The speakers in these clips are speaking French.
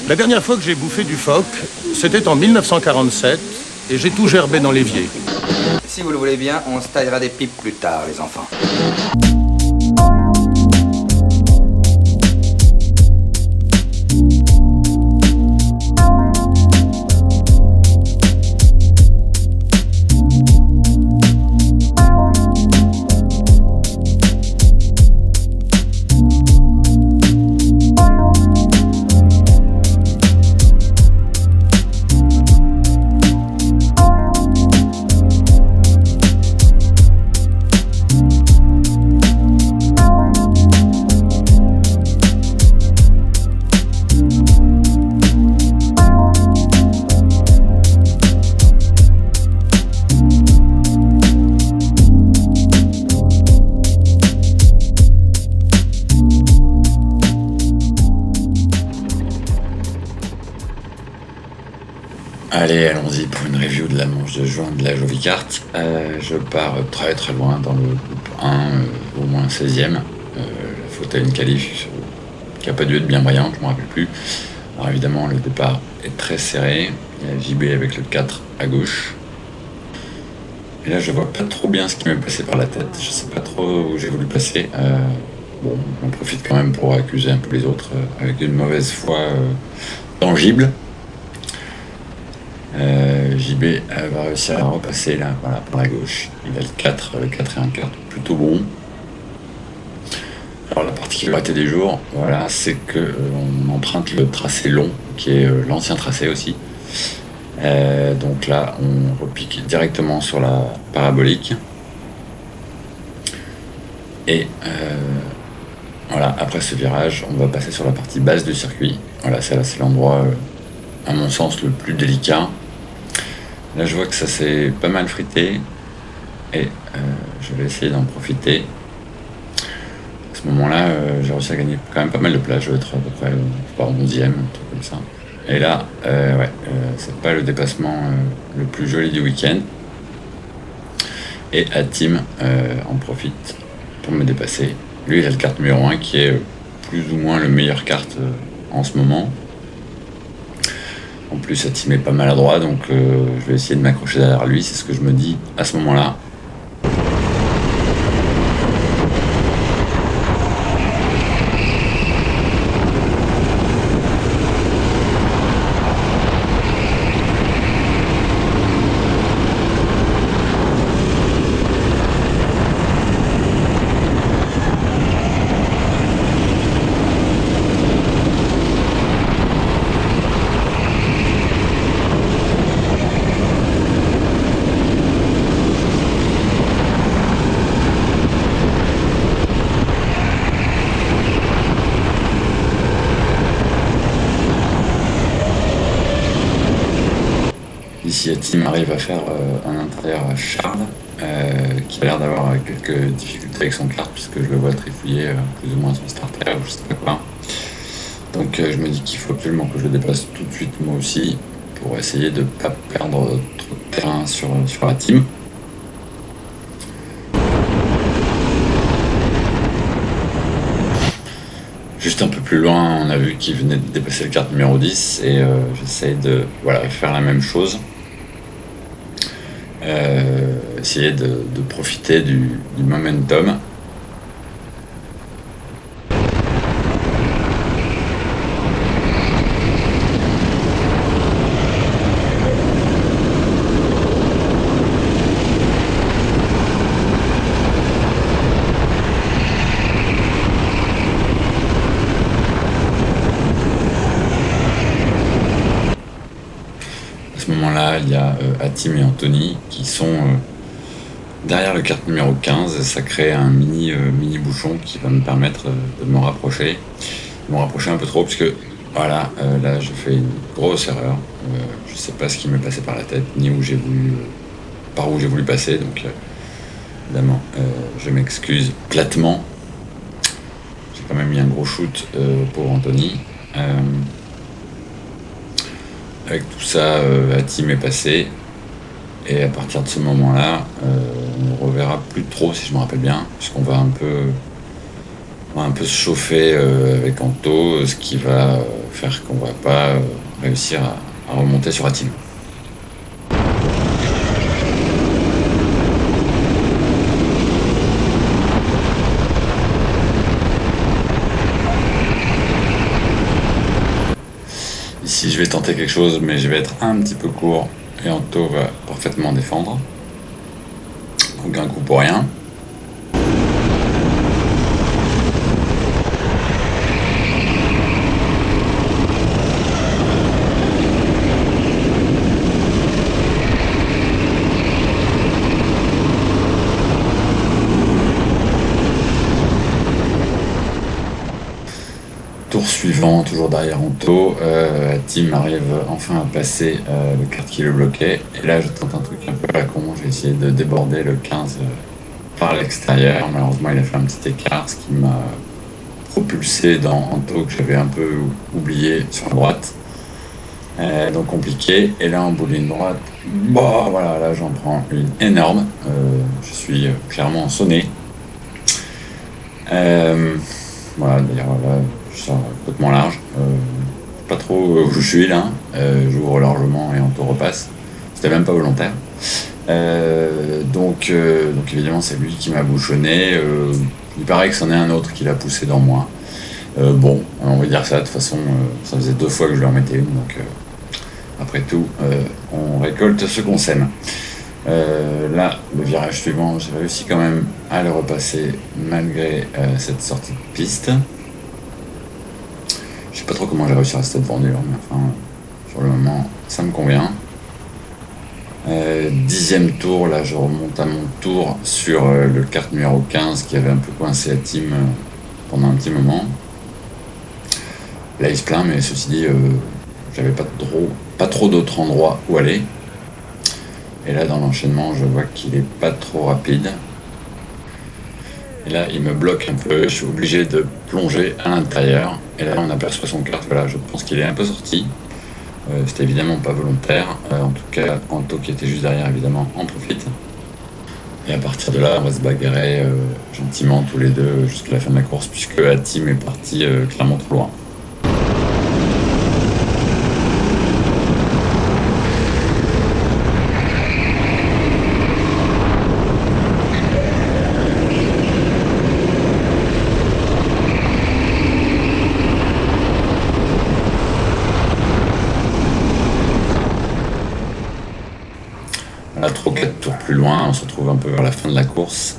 La dernière fois que j'ai bouffé du phoque, c'était en 1947 et j'ai tout gerbé dans l'évier. Si vous le voulez bien, on se taillera des pipes plus tard, les enfants. Allez, allons-y pour une review de la manche de juin de la Jovi Kart. Je pars très très loin dans le groupe 1, au moins 16e. La faute à une qualif qui n'a pas dû être bien brillante, je ne me rappelle plus. Alors évidemment, le départ est très serré. Il y a JB avec le 4 à gauche. Et là, je vois pas trop bien ce qui m'est passé par la tête. Je sais pas trop où j'ai voulu passer. Bon, on profite quand même pour accuser un peu les autres avec une mauvaise foi tangible. JB va réussir à repasser là, voilà, par la gauche. Il a le 4 est un kart plutôt bon. Alors la particularité des jours, voilà, c'est que on emprunte le tracé long, qui est l'ancien tracé aussi. Donc là, on repique directement sur la parabolique. Et voilà, après ce virage, on va passer sur la partie basse du circuit. Voilà, c'est l'endroit, à mon sens, le plus délicat. Là, je vois que ça s'est pas mal frité et je vais essayer d'en profiter. À ce moment-là, j'ai réussi à gagner quand même pas mal de places. Je vais être à peu près par 11e, un truc comme ça. Et là, ouais, c'est pas le dépassement le plus joli du week-end. Et Hatim en profite pour me dépasser. Lui, il a le kart numéro 1 qui est plus ou moins le meilleur kart en ce moment. En plus, Hatim est pas maladroit, donc je vais essayer de m'accrocher derrière lui, c'est ce que je me dis à ce moment-là. Ici, Hatim arrive à faire un intérieur à Charles, qui a l'air d'avoir quelques difficultés avec son kart, puisque je le vois trifouiller plus ou moins son starter, ou je sais pas quoi. Donc je me dis qu'il faut absolument que je le dépasse tout de suite moi aussi, pour essayer de ne pas perdre trop de terrain sur Hatim. Juste un peu plus loin, on a vu qu'il venait de dépasser le kart numéro 10 et j'essaye de faire la même chose. Essayer de profiter du momentum. À ce moment-là, il y a Hatim et Anthony qui sont derrière le kart numéro 15. Ça crée un mini bouchon qui va me permettre de me rapprocher. De me rapprocher un peu trop, puisque voilà, là je fais une grosse erreur. Je sais pas ce qui m'est passé par la tête, ni où j'ai voulu, par où j'ai voulu passer. Donc évidemment, je m'excuse platement. J'ai quand même mis un gros shoot pour Anthony. Avec tout ça, Hatim est passé. Et à partir de ce moment-là, on ne reverra plus trop, si je me rappelle bien, puisqu'on va un peu On va un peu se chauffer avec Anto, ce qui va faire qu'on va pas réussir à remonter sur Atim. Ici, je vais tenter quelque chose, mais je vais être un petit peu court et Anto va parfaitement défendre. Aucun coup pour rien. Tour suivant, toujours derrière Anto, Tim arrive enfin à passer le kart qui le bloquait. Et là, je tente un truc un peu à la con. J'ai essayé de déborder le 15 par l'extérieur. Malheureusement, il a fait un petit écart, ce qui m'a propulsé dans Anto que j'avais un peu oublié sur la droite. Donc compliqué. Et là, en bout de ligne droite, bon, voilà, là, j'en prends une énorme. Je suis clairement sonné. Voilà, d'ailleurs, là, je sors complètement large. Pas trop où je suis là. J'ouvre largement et Anto repasse. C'était même pas volontaire. Donc évidemment, c'est lui qui m'a bouchonné. Il paraît que c'en est un autre qui l'a poussé dans moi. Bon, on va dire ça. De toute façon, ça faisait 2 fois que je lui en mettais une. Donc, après tout, on récolte ce qu'on sème. Là, le virage suivant, j'ai réussi quand même à le repasser malgré cette sortie de piste. Je sais pas trop comment j'ai réussi à rester devant lui, mais enfin, sur le moment, ça me convient. 10e tour, là, je remonte à mon tour sur le kart numéro 15 qui avait un peu coincé à Tim pendant un petit moment. Là, il se plaint, mais ceci dit, j'avais pas trop d'autres endroits où aller. Et là, dans l'enchaînement, je vois qu'il est pas trop rapide. Et là, il me bloque un peu. Je suis obligé de plonger à l'intérieur. Et là, on aperçoit son kart. Voilà, je pense qu'il est un peu sorti. C'était évidemment pas volontaire. En tout cas, Anto, qui était juste derrière, évidemment, en profite. Et à partir de là, on va se bagarrer gentiment tous les deux jusqu'à la fin de la course, puisque Atim est parti clairement trop loin. Là, 3-4 tours plus loin, on se retrouve un peu vers la fin de la course.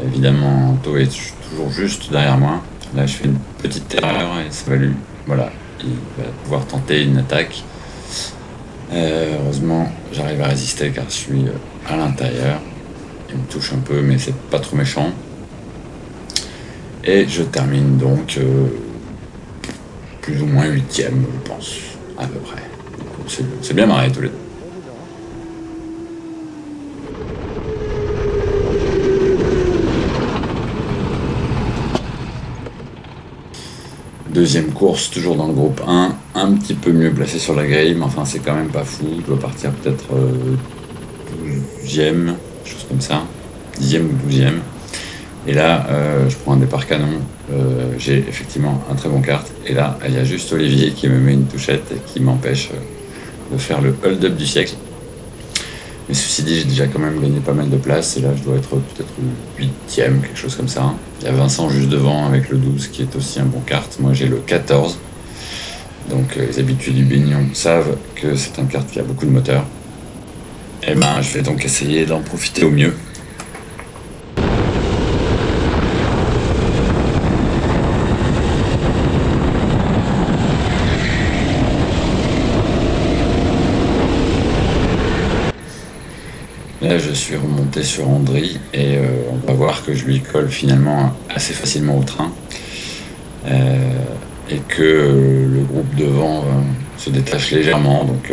Évidemment, Anto est toujours juste derrière moi. Là, je fais une petite erreur et ça va lui. Voilà, il va pouvoir tenter une attaque. Heureusement, j'arrive à résister car je suis à l'intérieur. Il me touche un peu, mais c'est pas trop méchant. Et je termine donc plus ou moins 8e, je pense, à peu près. C'est bien marré tous les deux. Deuxième course, toujours dans le groupe 1, un petit peu mieux placé sur la grille, mais enfin c'est quand même pas fou. Je dois partir peut-être 12e, chose comme ça, 10e ou 12e. Et là, je prends un départ canon. J'ai effectivement un très bon kart. Et là, il y a juste Olivier qui me met une touchette et qui m'empêche de faire le hold-up du siècle. Mais ceci dit, j'ai déjà quand même gagné pas mal de place. Et là, je dois être peut-être 8e, quelque chose comme ça. Il y a Vincent juste devant avec le 12 qui est aussi un bon kart. Moi, j'ai le 14. Donc, les habitués du Bignon savent que c'est un kart qui a beaucoup de moteur. Et ben, je vais donc essayer d'en profiter au mieux. Là, je suis remonté sur Andry et on va voir que je lui colle finalement assez facilement au train et que le groupe devant se détache légèrement. Donc,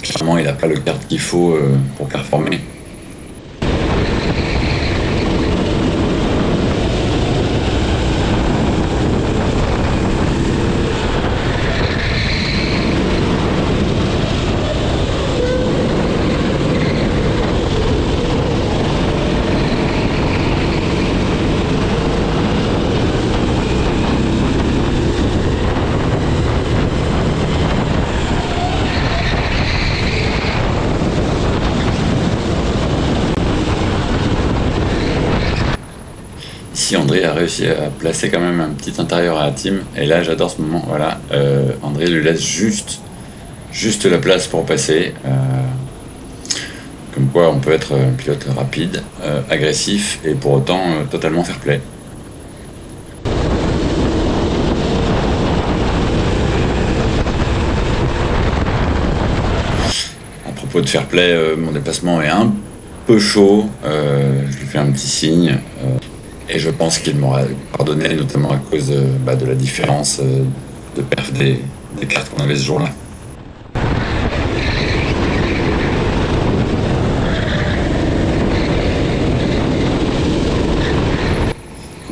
clairement, il n'a pas le kart qu'il faut pour performer. ici, André a réussi à placer quand même un petit intérieur à la team. Et là, j'adore ce moment. Voilà, André lui laisse juste la place pour passer. Comme quoi, on peut être un pilote rapide, agressif et pour autant totalement fair-play. À propos de fair-play, mon déplacement est un peu chaud. Je lui fais un petit signe. Et je pense qu'il m'aura pardonné, notamment à cause de la différence de perf des cartes qu'on avait ce jour-là.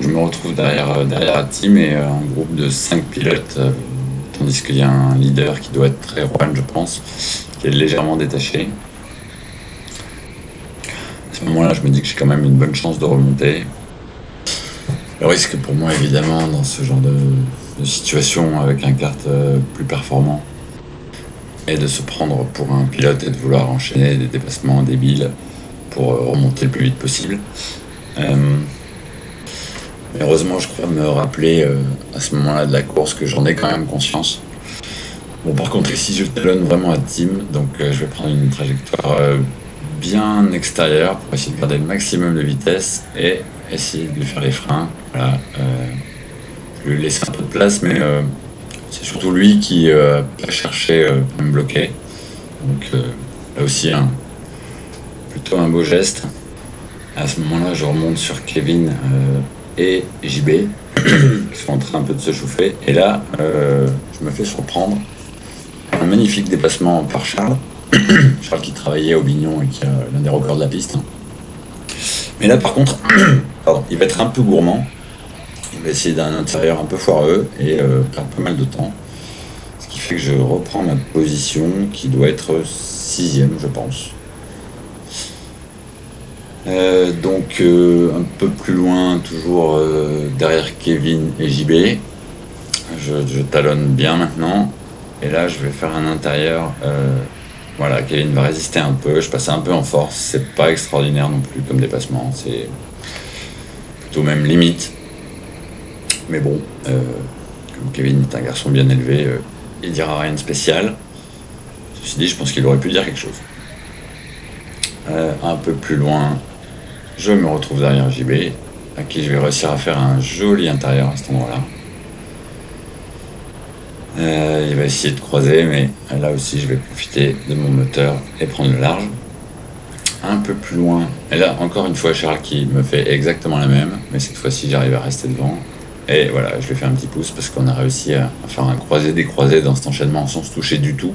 Je me retrouve derrière la team et un groupe de 5 pilotes, tandis qu'il y a un leader qui doit être très Juan, je pense, qui est légèrement détaché. À ce moment-là, je me dis que j'ai quand même une bonne chance de remonter. Le risque pour moi, évidemment, dans ce genre de situation avec un kart plus performant, est de se prendre pour un pilote et de vouloir enchaîner des dépassements débiles pour remonter le plus vite possible. Heureusement, je crois me rappeler à ce moment-là de la course que j'en ai quand même conscience. Bon, par contre, ici, je talonne vraiment à team, donc je vais prendre une trajectoire bien extérieure pour essayer de garder le maximum de vitesse et essayer de lui faire les freins. Voilà, je lui laisse un peu de place, mais c'est surtout lui qui a cherché à me bloquer. Donc là aussi, plutôt un beau geste. À ce moment-là, je remonte sur Kevin et JB, qui sont en train un peu de se chauffer. Et là, je me fais surprendre. Un magnifique déplacement par Charles. Charles qui travaillait au Bignon et qui a l'un des records de la piste. Mais là, par contre, il va être un peu gourmand. Il va essayer d'un intérieur un peu foireux et perdre pas mal de temps. Ce qui fait que je reprends ma position qui doit être 6e, je pense. Donc un peu plus loin, toujours derrière Kevin et JB. Je talonne bien maintenant. Et là, je vais faire un intérieur. Voilà, Kevin va résister un peu. Je passe un peu en force. C'est pas extraordinaire non plus comme dépassement. C'est plutôt même limite. Mais bon, comme Kevin est un garçon bien élevé, il dira rien de spécial. Ceci dit, je pense qu'il aurait pu dire quelque chose. Un peu plus loin, je me retrouve derrière JB, à qui je vais réussir à faire un joli intérieur à cet endroit-là. Il va essayer de croiser, mais là aussi je vais profiter de mon moteur et prendre le large. Un peu plus loin, et là encore une fois Charles qui me fait exactement la même, mais cette fois-ci j'arrive à rester devant. Et voilà, je lui fais un petit pouce parce qu'on a réussi à faire un croisé-décroisé dans cet enchaînement sans se toucher du tout,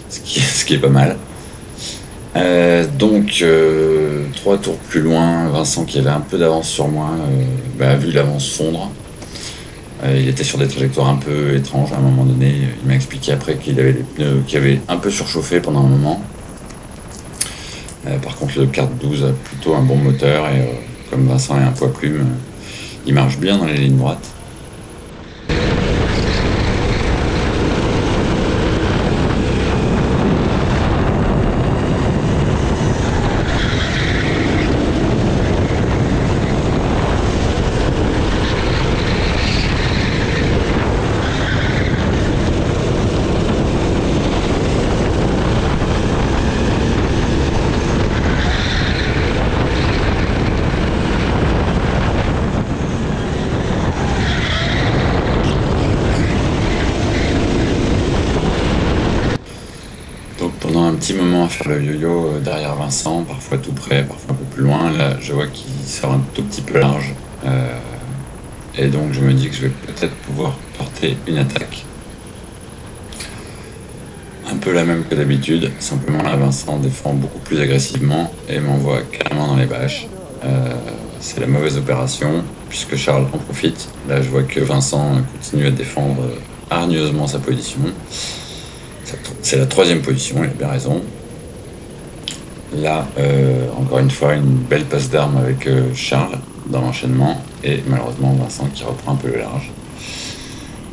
ce qui est pas mal. Donc 3 tours plus loin, Vincent qui avait un peu d'avance sur moi a vu l'avance fondre. Il était sur des trajectoires un peu étranges à un moment donné. Il m'a expliqué après qu'il avait les pneus qui avaient un peu surchauffé pendant un moment. Par contre le kart 12 a plutôt un bon moteur et comme Vincent est un poids plume, il marche bien dans les lignes droites. Petit moment à faire le yo-yo derrière Vincent, parfois tout près, parfois un peu plus loin. Là, je vois qu'il sort un tout petit peu large. Et donc, je me dis que je vais peut-être pouvoir porter une attaque. Un peu la même que d'habitude, simplement là, Vincent défend beaucoup plus agressivement et m'envoie carrément dans les bâches. C'est la mauvaise opération, puisque Charles en profite. Là, je vois que Vincent continue à défendre hargneusement sa position. C'est la 3e position, il a bien raison. Là, encore une fois, une belle passe d'armes avec Charles dans l'enchaînement. Et malheureusement, Vincent qui reprend un peu le large.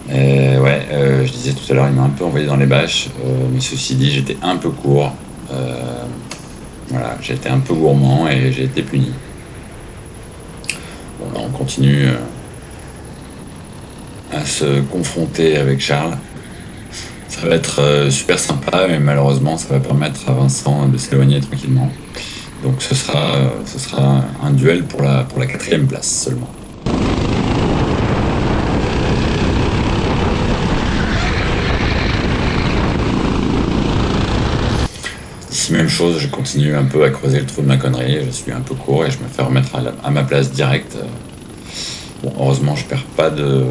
Je disais tout à l'heure, il m'a un peu envoyé dans les bâches. Mais ceci dit, j'étais un peu court. Voilà, j'ai été un peu gourmand et j'ai été puni. Bon, on continue à se confronter avec Charles. Ça va être super sympa, mais malheureusement, ça va permettre à Vincent de s'éloigner tranquillement. Donc ce sera un duel pour la 4e place seulement. Ici, même chose, je continue un peu à creuser le trou de ma connerie. Je suis un peu court et je me fais remettre à ma place directe. Bon, heureusement, je perds pas de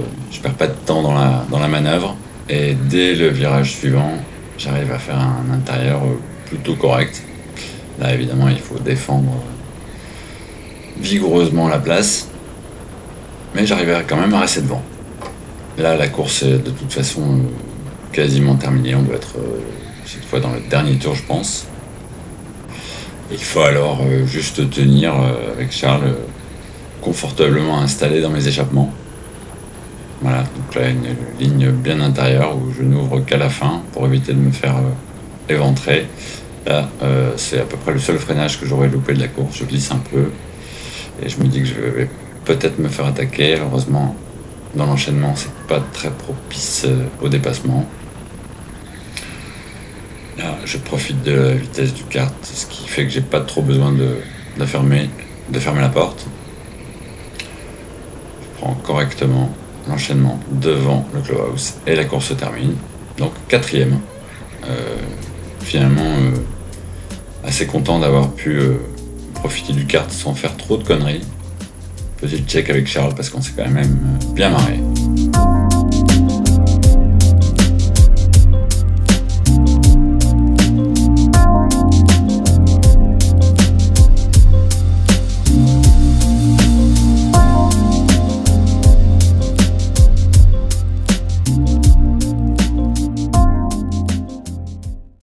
temps dans la manœuvre. Et dès le virage suivant, j'arrive à faire un intérieur plutôt correct. Là, évidemment, il faut défendre vigoureusement la place. Mais j'arrive quand même à rester devant. Là, la course est de toute façon quasiment terminée. On doit être cette fois dans le dernier tour, je pense. Il faut alors juste tenir avec Charles confortablement installé dans mes échappements. Voilà, donc là une ligne bien intérieure où je n'ouvre qu'à la fin pour éviter de me faire éventrer. Là, c'est à peu près le seul freinage que j'aurais loupé de la course. Je glisse un peu et je me dis que je vais peut-être me faire attaquer. Heureusement, dans l'enchaînement, c'est pas très propice au dépassement. Là, je profite de la vitesse du kart, ce qui fait que j'ai pas trop besoin de fermer la porte. Je prends correctement l'enchaînement devant le clubhouse et la course se termine. Donc 4e. Finalement, assez content d'avoir pu profiter du kart sans faire trop de conneries. Petit check avec Charles parce qu'on s'est quand même bien marré.